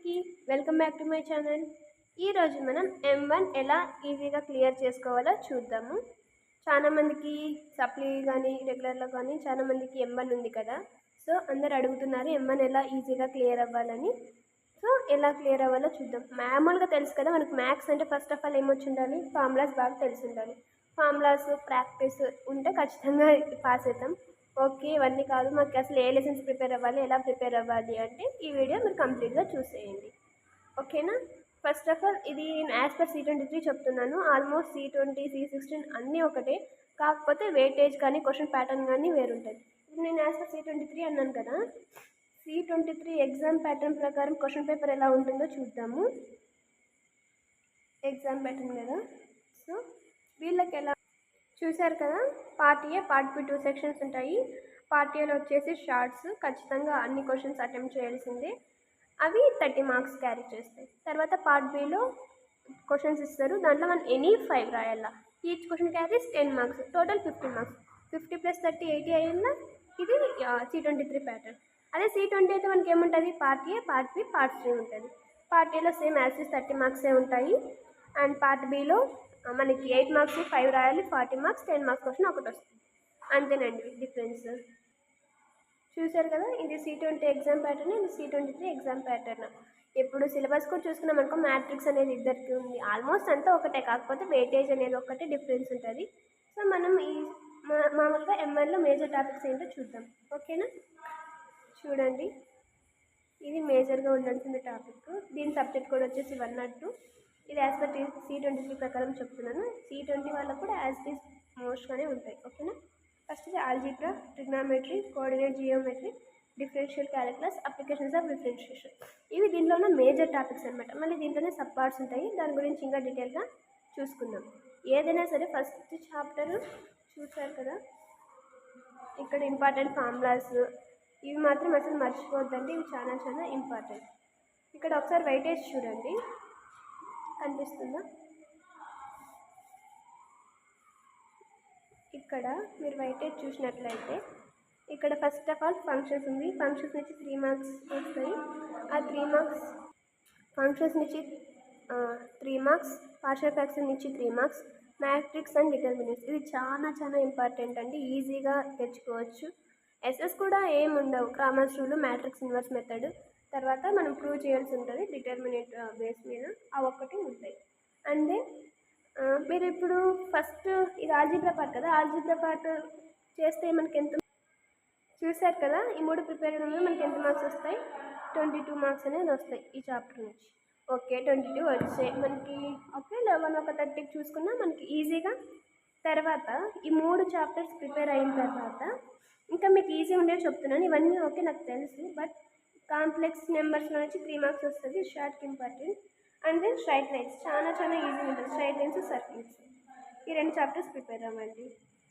అందరికీ welcome back to my channel. ఈరోజు మనం M1 ఎలా ఈజీగా క్లియర్ చేసుకోవాలో చూద్దాము. చాలామందికి సప్లీ కానీ రెగ్యులర్లో కానీ చాలామందికి M1 ఉంది కదా. సో అందరు అడుగుతున్నారు M1 ఎలా ఈజీగా క్లియర్ అవ్వాలని. సో ఎలా క్లియర్ అవ్వాలో చూద్దాం. మామూలుగా తెలుసు కదా, మనకు మ్యాథ్స్ అంటే ఫస్ట్ ఆఫ్ ఆల్ ఏమొచ్చి ఉండాలి, ఫార్ములాస్ బాగా తెలిసి ఉండాలి. ఫార్ములాస్ ప్రాక్టీస్ ఉంటే ఖచ్చితంగా పాస్ అవుతాం. ఓకే, ఇవన్నీ కాదు, మాకు అసలు ఏ లెసన్స్ ప్రిపేర్ అవ్వాలి, ఎలా ప్రిపేర్ అవ్వాలి అంటే ఈ వీడియో మీరు కంప్లీట్గా చూసేయండి. ఓకేనా? ఫస్ట్ ఆఫ్ ఆల్ ఇది నేను యాజ్ పర్ C23 చెప్తున్నాను. ఆల్మోస్ట్ C20 C16 అన్నీ ఒకటే, కాకపోతే వెయిటేజ్ కానీ క్వశ్చన్ ప్యాటర్న్ కానీ వేరుంటుంది. ఇప్పుడు నేను యాజ్ పర్ C23 అన్నాను కదా. C23 ఎగ్జామ్ ప్యాటర్న్ ప్రకారం క్వశ్చన్ పేపర్ ఎలా ఉంటుందో చూద్దాము. ఎగ్జామ్ ప్యాటర్న్ కదా. సో వీళ్ళకి ఎలా చూశారు కదా, part A part B 2 sections ఉంటాయి. పార్ట్ ఏలో వచ్చేసి షార్ట్స్, ఖచ్చితంగా అన్ని క్వశ్చన్స్ అటెంప్ట్ చేయాల్సిందే, అవి 30 మార్క్స్ క్యారీ చేస్తాయి. తర్వాత పార్ట్ బిలో క్వశ్చన్స్ ఇస్తారు, దాంట్లో మనం ఎనీ 5 రాయాల. Each question carries 10 marks, total 50 marks. 50 + 30 80 అయ్యిందా. ఇది C23 ప్యాటర్న్. అదే C20 అయితే మనకి ఏముంటుంది, part A part B part 3 ఉంటుంది. పార్ట్ ఏలో సేమ్ యాజ్ 30 మార్క్సే ఉంటాయి. అండ్ పార్ట్ బిలో మనకి 8 మార్క్స్ 5 రాయాలి, 40 మార్క్స్ 10 మార్క్స్ క్వశ్చన్ ఒకటి వస్తుంది. అంతేనండి డిఫరెన్స్. చూశారు కదా, ఇది C20 ఎగ్జామ్ ప్యాటర్న్, ఇది C23 ఎగ్జామ్ ప్యాటర్న్. ఇప్పుడు సిలబస్ కూడా చూసుకున్నాం అనుకో, మ్యాట్రిక్స్ అనేది ఇద్దరికి ఉంది. ఆల్మోస్ట్ అంతా ఒకటే, కాకపోతే వెయిటేజ్ అనేది ఒకటే డిఫరెన్స్ ఉంటుంది. సో మనం ఈ మామూలుగా M1లో మేజర్ టాపిక్స్ ఏంటో చూద్దాం. ఓకేనా? చూడండి, ఇది మేజర్గా ఉండాల్సిన టాపిక్. దీని సబ్జెక్ట్ కూడా వచ్చేసి 102. ఇది యాజ్ పర్ C23 ప్రకారం చెప్తున్నాను. C20 వాళ్ళకు కూడా యాజ్ ఇట్ ఈస్ మోస్ట్గానే ఉంటాయి. ఓకేనా? ఫస్ట్ ఇది algebra, trigonometry, coordinate geometry, differential calculus, applications of differentiation. ఇవి దీంట్లో ఉన్న మేజర్ టాపిక్స్ అనమాట. మళ్ళీ దీంట్లోనే సబ్ పార్ట్స్ ఉంటాయి, దాని గురించి ఇంకా డీటెయిల్గా చూసుకుందాం. ఏదైనా సరే ఫస్ట్ చాప్టర్ చూసారు కదా, ఇక్కడ ఇంపార్టెంట్ ఫార్ములాస్ ఇవి మాత్రం అసలు మర్చిపోవద్దండి, ఇవి చాలా చాలా ఇంపార్టెంట్. ఇక్కడ ఒకసారి వెయిటేజ్ చూడండి, కనిపిస్తుందా? ఇక్కడ మీరు వెయిటేజ్ చూసినట్లయితే ఇక్కడ ఫస్ట్ ఆఫ్ ఆల్ ఫంక్షన్స్ ఉంది. ఫంక్షన్స్ నుంచి 3 మార్క్స్ వస్తాయి. ఆ 3 మార్క్స్ ఫంక్షన్స్ నుంచి 3 మార్క్స్, పార్షియల్ ఫ్రాక్షన్ నుంచి 3 మార్క్స్, మ్యాట్రిక్స్ అండ్ డిటర్మినెంట్స్ ఇది చాలా చాలా ఇంపార్టెంట్ అండి, ఈజీగా తెచ్చుకోవచ్చు. ఎస్ఎస్ కూడా ఏమి ఉండవు, Cramer's rule, matrix inverse method, తర్వాత మనం ప్రూవ్ చేయాల్సి ఉంటుంది డిటర్మినెంట్ బేస్ మీద, ఆ ఒక్కటి ఉంటాయి. అండ్ దెన్ మీరు ఇప్పుడు ఫస్ట్ ఇది ఆల్జీబ్రా పార్ట్ కదా, ఆల్జీబ్రా పార్ట్ చేస్తే మనకి ఎంత చూసారు కదా, ఈ 3 ప్రిపేర్ అయిన మనకి ఎంత మార్క్స్ వస్తాయి, 22 మార్క్స్ అనేది వస్తాయి ఈ చాప్టర్ నుంచి. ఓకే, 22 వచ్చాయి మనకి. ఓకే, 11 ఒక 30 చూసుకున్నా మనకి ఈజీగా. తర్వాత ఈ 3 చాప్టర్స్ ప్రిపేర్ అయిన తర్వాత ఇంకా మీకు ఈజీ ఉండేది చెప్తున్నాను. ఇవన్నీ ఓకే నాకు తెలుసు, బట్ కాంప్లెక్స్ నెంబర్స్లో నుంచి 3 మార్క్స్ వస్తుంది, షార్ట్కి important. And then straight lines చాలా చాలా ఈజీ ఉంటుంది, స్ట్రైట్ లైన్స్ సర్కిల్స్. ఈ 2 చాప్టర్స్ ప్రిపేర్ అవ్వండి.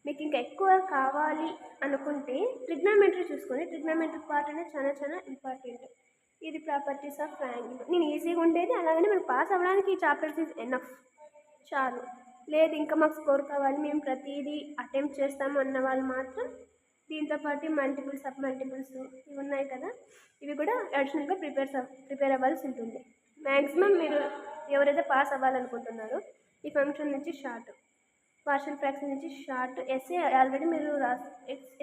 మీకు ఇంకా ఎక్కువ కావాలి అనుకుంటే ట్రిగ్నామెట్రీ చూసుకొని, ట్రిగ్నామెట్రీ పార్ట్ అనేది చాలా చాలా ఇంపార్టెంట్. ఇది ప్రాపర్టీస్ ఆఫ్ ట్రయాంగిల్. నేను ఈజీగా ఉండేది, అలాగనే మనం పాస్ అవ్వడానికి ఈ చాప్టర్స్ ఈజ్ ఎనఫ్, చాలు. లేదు ఇంకా మాకు స్కోర్ కావాలి, మేము ప్రతిదీ అటెంప్ట్ చేస్తాము అన్న వాళ్ళు మాత్రం దీంతో పాటు మల్టిపుల్స్ సబ్ మల్టిపుల్స్ ఇవి ఉన్నాయి కదా, ఇవి కూడా అడిషనల్గా ప్రిపేర్ అవ్వాల్సి ఉంటుంది. మ్యాక్సిమం మీరు ఎవరైతే పాస్ అవ్వాలనుకుంటున్నారో ఈ ఫంక్షన్ నుంచి షార్ట్, పార్షియల్ ఫ్రాక్షన్ నుంచి షార్ట్, ఎస్ఏ ఆల్రెడీ మీరు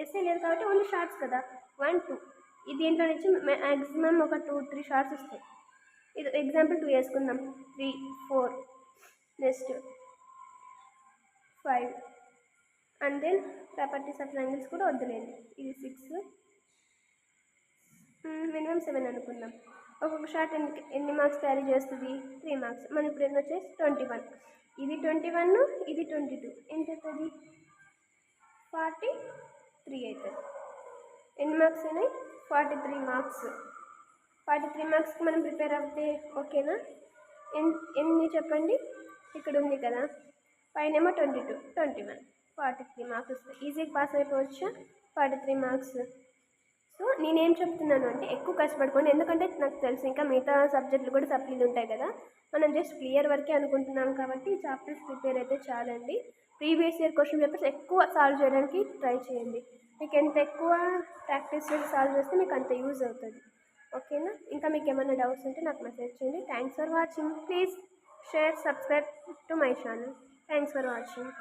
ఎస్ఏ లేదు కాబట్టి ఓన్లీ షార్ట్స్ కదా, 1 2 ఈ దీంట్లో నుంచి మ్యాక్సిమం ఒక 2 3 షార్ట్స్ వస్తాయి. ఇది ఎగ్జాంపుల్ 2 వేసుకుందాం, 3 4 next 5 and then properties of triangles కూడా వద్దులేండి, ఇది 6 మినిమం 7 అనుకుందాం. ఒక్కొక్క షార్ట్ ఎన్ని మార్క్స్ క్యారీ చేస్తుంది, 3 మార్క్స్. మన ఇప్పుడు ఎన్ని వచ్చేసి 21, ఇది 21 ఇది 22, ఎంత అవుతుంది 43 అవుతుంది. ఎన్ని మార్క్స్ అయినాయి, 43 మార్క్స్. 43 మార్క్స్కి మనం ప్రిపేర్ అవుతే ఓకేనా? ఎన్ని చెప్పండి, ఇక్కడ ఉంది కదా, పైనేమో 22 21 43 మార్క్స్ వస్తాయి. ఈజీగా పాస్ అయిపోవచ్చా 43 మార్క్స్. సో నేనేం చెప్తున్నాను అంటే ఎక్కువ కష్టపడుకోండి, ఎందుకంటే నాకు తెలుసు ఇంకా మిగతా సబ్జెక్టులు కూడా సప్లీలు ఉంటాయి కదా, మనం జస్ట్ క్లియర్ వరకే అనుకుంటున్నాం కాబట్టి ఈ చాప్టర్స్ ప్రిపేర్ అయితే చాలండి. ప్రీవియస్ ఇయర్ క్వశ్చన్ పేపర్స్ ఎక్కువ సాల్వ్ చేయడానికి ట్రై చేయండి. మీకు ఎంత ఎక్కువ ప్రాక్టీస్ చేసి సాల్వ్ చేస్తే మీకు అంత యూజ్ అవుతుంది. ఓకేనా? ఇంకా మీకు ఏమైనా డౌట్స్ ఉంటే నాకు మెసేజ్ చేయండి. Thanks for watching. Please share, subscribe to my channel. Thanks for watching.